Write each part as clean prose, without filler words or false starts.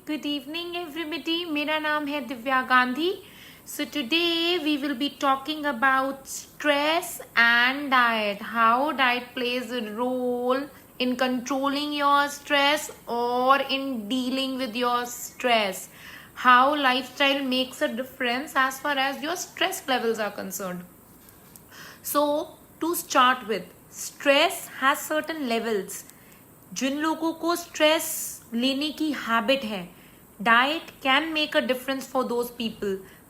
good evening everybody. मेरा नाम है Divya Gandhi. So today we will be talking about stress and diet. How diet plays a role in controlling your stress or in dealing with your stress. How lifestyle makes a difference as far as your stress levels are concerned. So to start with, stress has certain levels. जिन लोगों को stress लेने की habit है, diet can make a difference for those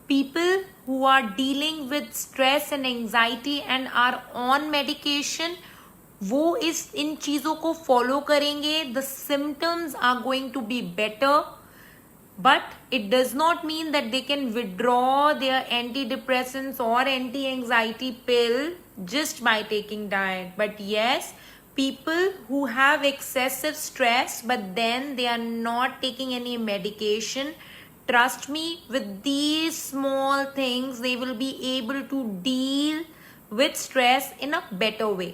people who are dealing with stress and anxiety and are on medication. वो इन चीजों को follow करेंगे, the symptoms are going to be better. But it does not mean that they can withdraw their antidepressants or anti-anxiety pill just by taking diet. But yes, people who have excessive stress but then they are not taking any medication, trust me, with these small things they will be able to deal with stress in a better way.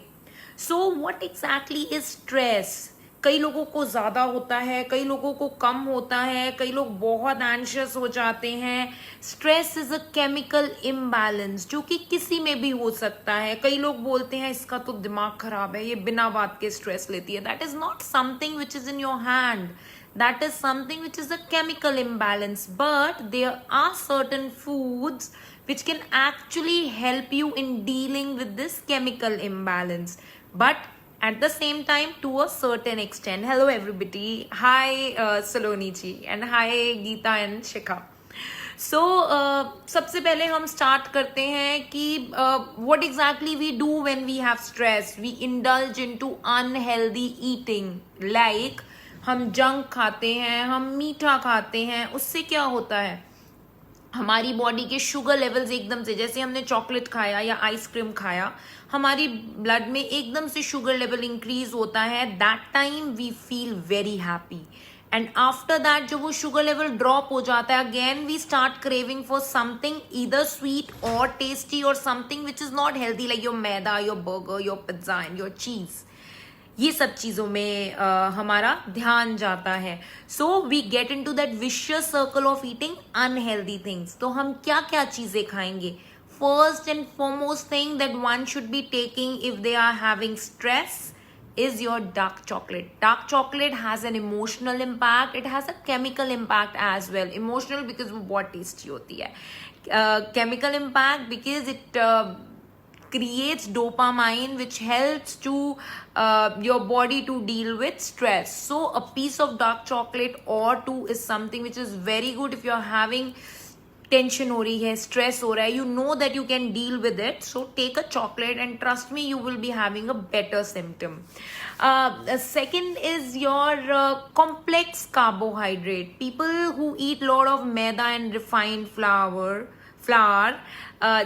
So what exactly is stress? कई लोगों को ज्यादा होता है, कई लोगों को कम होता है, कई लोग बहुत एंशियस हो जाते हैं. Stress is a chemical imbalance जो कि किसी में भी हो सकता है. कई लोग बोलते हैं इसका तो दिमाग खराब है, ये बिना बात के स्ट्रेस लेती है. That is not something which is in your hand. That is something which is a chemical imbalance, but there are certain foods which can actually help you in dealing with this chemical imbalance, but at the same time to a certain extent. Hello everybody. Hi Saloni ji and hi Geeta and Shikha. So सबसे पहले हम start करते हैं कि what exactly we do when we have stress. We indulge into unhealthy eating, like हम junk खाते हैं, हम मीठा खाते हैं. उससे क्या होता है, हमारी बॉडी के शुगर लेवल्स एकदम से, जैसे हमने चॉकलेट खाया या आइसक्रीम खाया, हमारी ब्लड में एकदम से शुगर लेवल इंक्रीज होता है. That time we feel very happy, and after that जब वो शुगर लेवल ड्रॉप हो जाता है, again we start craving for something either sweet और टेस्टी और something which is not healthy, like your maida, your burger, your pizza and your cheese. ये सब चीजों में हमारा ध्यान जाता है. So we get into that vicious circle of eating unhealthy things. तो हम क्या क्या चीजें खाएंगे? First and foremost thing that one should be taking if they are having stress is your dark chocolate. Dark chocolate has an emotional impact. It has a chemical impact as well. Emotional because वो बहुत tasty होती है. Chemical impact because it creates dopamine which helps to your body to deal with stress. So a piece of dark chocolate or two is something which is very good if you're having tension हो रही है, stress हो रहा है, you know that you can deal with it. So take a chocolate and trust me, you will be having a better symptom. Second is your complex carbohydrate. People who eat lot of maida and refined flour,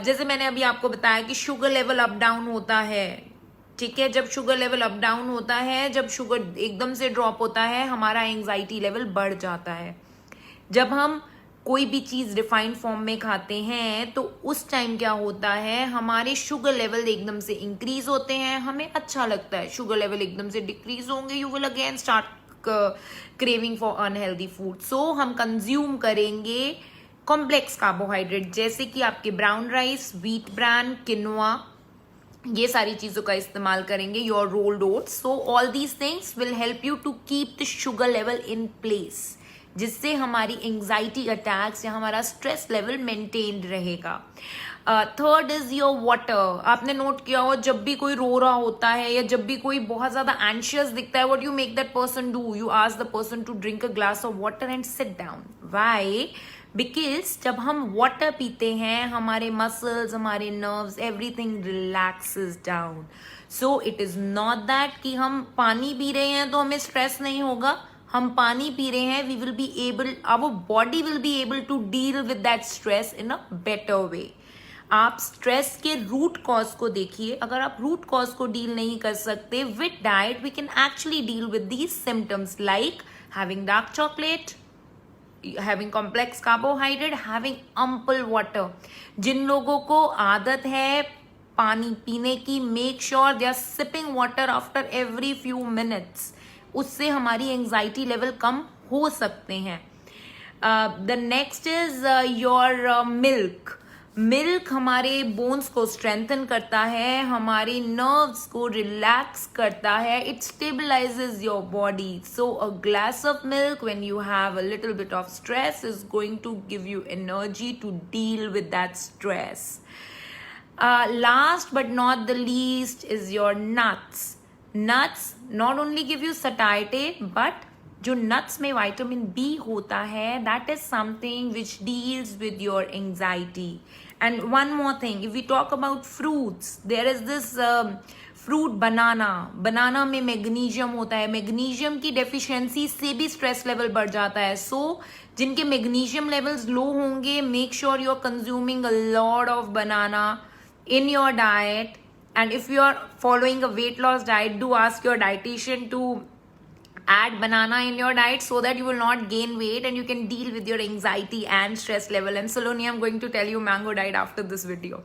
जैसे मैंने अभी आपको बताया कि sugar level up down होता है. ठीक है, जब शुगर लेवल अप डाउन होता है, जब शुगर एकदम से ड्रॉप होता है, हमारा एंजाइटी लेवल बढ़ जाता है. जब हम कोई भी चीज रिफाइंड फॉर्म में खाते हैं तो उस टाइम क्या होता है, हमारे शुगर लेवल एकदम से इंक्रीज होते हैं, हमें अच्छा लगता है. शुगर लेवल एकदम से डिक्रीज होंगे, you will again start craving for unhealthy food. So हम कंज्यूम करेंगे कॉम्प्लेक्स कार्बोहाइड्रेट, जैसे कि आपके brown rice, wheat bran, quinoa, ये सारी चीजों का इस्तेमाल करेंगे. Your rolled oats. So all these things will help you to keep the sugar level in place, जिससे हमारी एंजाइटी अटैक्स या हमारा स्ट्रेस लेवल मेंटेन्ड रहेगा. Third is your water. आपने नोट किया हो, जब भी कोई रो रहा होता है या जब भी कोई बहुत ज्यादा एंशियस दिखता है, what you make that person do? You ask the person to drink a glass of water and sit down. Why? Because जब हम वाटर पीते हैं, हमारे मसल्स, हमारे nerves, everything relaxes down. So it is not that कि हम पानी पी रहे हैं तो हमें स्ट्रेस नहीं होगा. हम पानी पी रहे हैं, we will be able, our body will be able to deal with that stress in a better way. आप स्ट्रेस के रूट कॉज को देखिए. अगर आप रूट कॉज को डील नहीं कर सकते, with diet we can actually deal with these symptoms, like having dark chocolate, having complex carbohydrate, having ample water. जिन लोगों को आदत है पानी पीने की, make sure they are sipping water after every few minutes. उससे हमारी एंजाइटी लेवल कम हो सकते हैं. The next is your milk. Milk हमारे बोन्स को स्ट्रेंथन करता है, हमारे नर्व्स को रिलैक्स करता है, it stabilises your body. So a glass of milk when you have a little bit of stress is going to give you energy to deal with that stress. Last but not the least is your nuts. Nuts not only give you satiety, but जो nuts में vitamin B होता है, that is something which deals with your anxiety. And one more thing, if we talk about fruits, there is this fruit banana. Banana में magnesium होता है. Magnesium की deficiency से भी stress level बढ़ जाता है. So जिनके magnesium levels low होंगे, make sure you are consuming a lot of banana in your diet. And if you are following a weight loss diet, do ask your dietitian to add banana in your diet so that you will not gain weight and you can deal with your anxiety and stress level. And Saloni, I'm going to tell you mango diet after this video.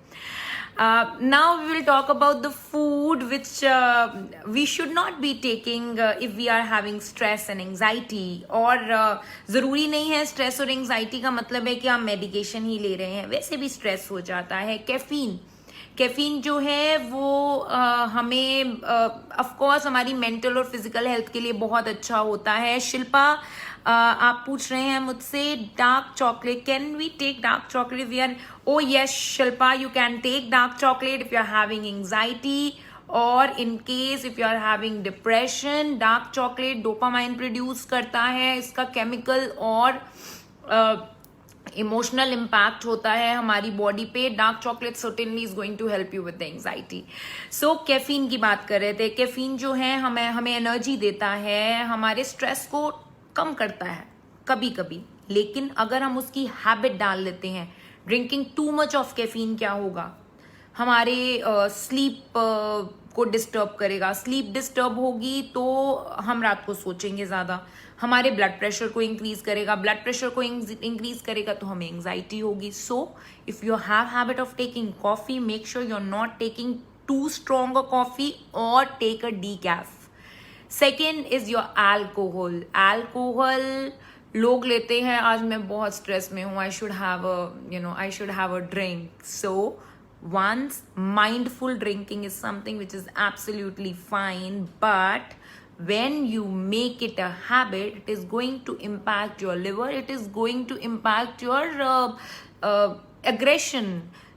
Now we will talk about the food which we should not be taking if we are having stress and anxiety. और ज़रूरी नहीं है stress और anxiety का मतलब है कि आप medication ही ले रहे हैं, वैसे भी stress हो जाता है. कैफीन जो है वो हमें ऑफकोर्स हमारी मेंटल और फिजिकल हेल्थ के लिए बहुत अच्छा होता है. शिल्पा आप पूछ रहे हैं मुझसे dark chocolate, can we take dark chocolate? We are oh yes Shilpa, you can take dark chocolate if you are having anxiety और in case if you are having depression. Dark chocolate dopamine produce करता है, इसका chemical और emotional impact होता है हमारी body पे. Dark chocolate certainly is going to help you with the anxiety. So caffeine की बात कर रहे थे. कैफीन जो है हमें एनर्जी देता है, हमारे स्ट्रेस को कम करता है कभी कभी, लेकिन अगर हम उसकी हैबिट डाल लेते हैं, drinking too much of caffeine क्या होगा, हमारे स्लीप को डिस्टर्ब करेगा. स्लीप डिस्टर्ब होगी तो हम रात को सोचेंगे ज़्यादा, हमारे ब्लड प्रेशर को इंक्रीज करेगा, ब्लड प्रेशर को इंक्रीज करेगा तो हमें एंजाइटी होगी. So if you have habit of taking coffee, make sure you are not taking too strong a coffee और take a decaf. Second is your alcohol. Alcohol लोग लेते हैं, आज मैं बहुत स्ट्रेस में हूँ, I should have a drink. So once mindful drinking is something which is absolutely fine, but when you make it a habit, it is going to impact your liver, it is going to impact your aggression.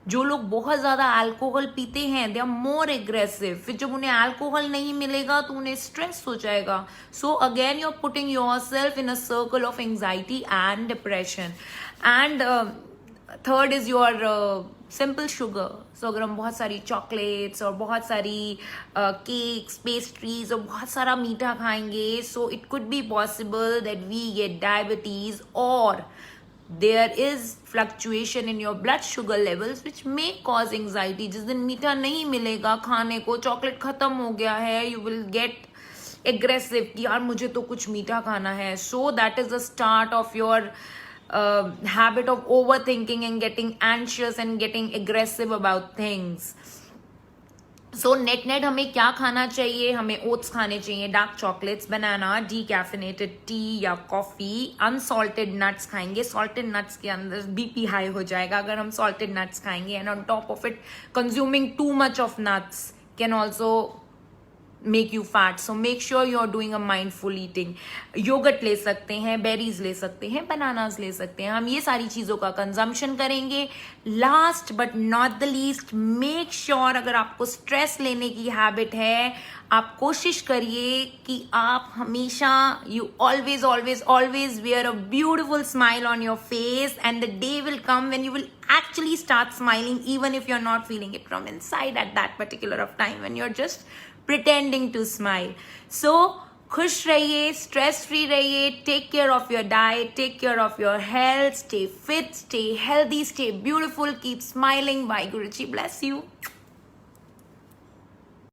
जो लोग बहुत ज्यादा alcohol पीते हैं they are more aggressive. फिर जब उन्हें alcohol नहीं मिलेगा तो उन्हें स्ट्रेस हो जाएगा. So again you are putting yourself in a circle of anxiety and depression. And third is your simple sugar. So अगर हम बहुत सारी चॉकलेट्स और बहुत सारी केक्स, पेस्ट्रीज और बहुत सारा मीठा खाएंगे, so it could be possible that we get diabetes और there is fluctuation in your blood sugar levels which may cause anxiety. जिस दिन मीठा नहीं मिलेगा खाने को, चॉकलेट खत्म हो गया है, यू विल गेट एग्रेसिव कि यार मुझे तो कुछ मीठा खाना है. So that is the start of your habit of overthinking and getting anxious and getting aggressive about things. So net हमें क्या खाना चाहिए? हमें ओट्स खाने चाहिए, डार्क चॉकलेट्स, बनाना, डीकैफिनेटेड टी या कॉफी, अनसॉल्टेड नट्स खाएंगे. सॉल्टेड नट्स के अंदर बीपी हाई हो जाएगा अगर हम सॉल्टेड नट्स खाएंगे. And on top of it consuming too much of nuts can also make you fat. So make sure you are doing a mindful eating. Yogurt ले सकते हैं, बेरीज ले सकते हैं, बनानास ले सकते हैं, हम ये सारी चीजों का कंजम्पशन करेंगे. Last but not the least, make sure अगर आपको स्ट्रेस लेने की हैबिट है, आप कोशिश करिए कि आप हमेशा you always always always wear a beautiful smile on your face and the day will come when you will actually start smiling even if you're not feeling it from inside at that particular of time when you're just pretending to smile. So खुश रहिए, stress free रहिए, take care of your diet, take care of your health, stay fit, stay healthy, stay beautiful, keep smiling. Bye Guruji, bless you.